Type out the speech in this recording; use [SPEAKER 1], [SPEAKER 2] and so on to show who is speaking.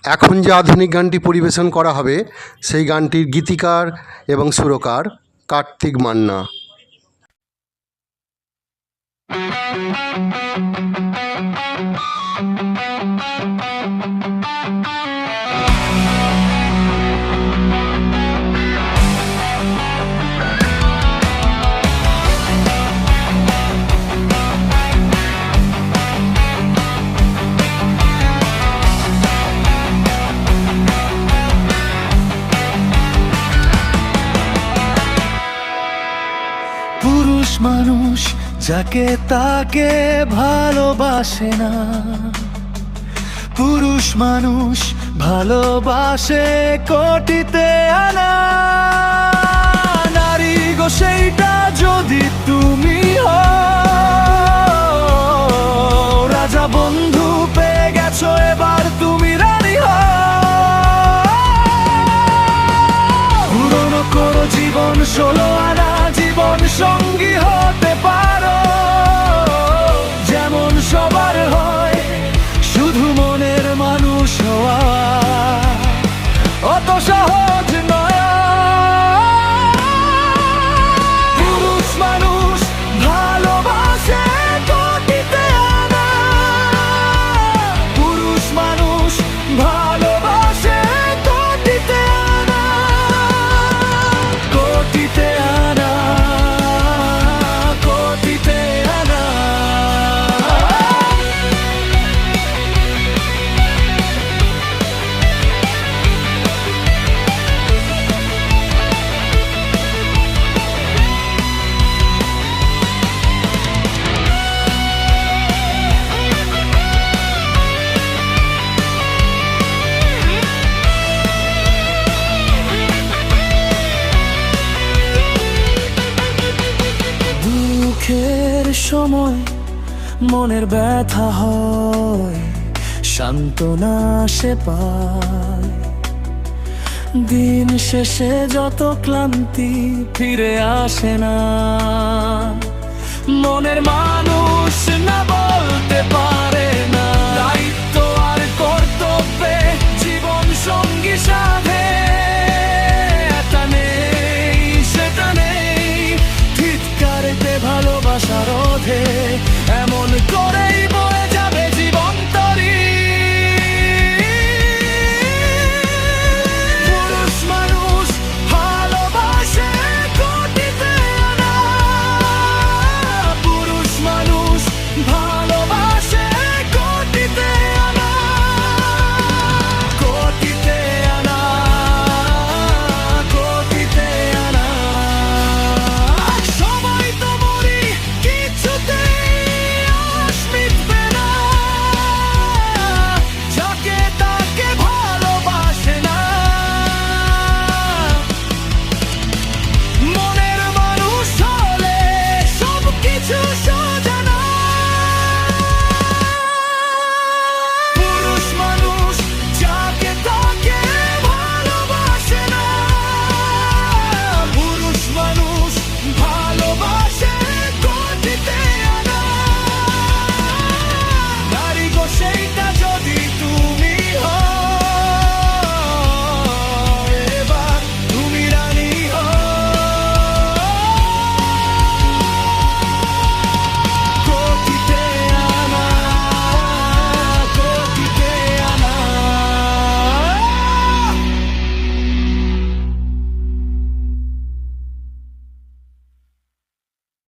[SPEAKER 1] এখন যে আধুনিক গানটি পরিবেশন করা হবে সেই গানটির গীতিকার এবং সুরকার কার্তিক মান্না।
[SPEAKER 2] পুরুষ মানুষ যাকে তাকে ভালোবাসে না, পুরুষ মানুষ ভালোবাসে কোটিতে আনা। নারী গো সেইটা যদি তুমি হও, রাজা বন্ধু পেয়ে গেছো, এবার তুমি রানী হও। পুরনো করো জীবন 16 আনা, জীবন সঙ্গী হতে পারো, যেমন সবার হয়, শুধু মনের মানুষ হওয়া অত সহজ নয়। পুরুষ মানুষ ভালোবাসে কোটিতে আনা, পুরুষ মানুষ ভালোবাসে কোটিতে আনা, কোটিতে আনা, কোটিতে আনা। দুঃখের সময় মনের ব্যথা হয়, সান্ত্বনা সে পায়, দিন শেষে যত ক্লান্তি ফিরে আসে না। মনের মানুষ না বলতে পারে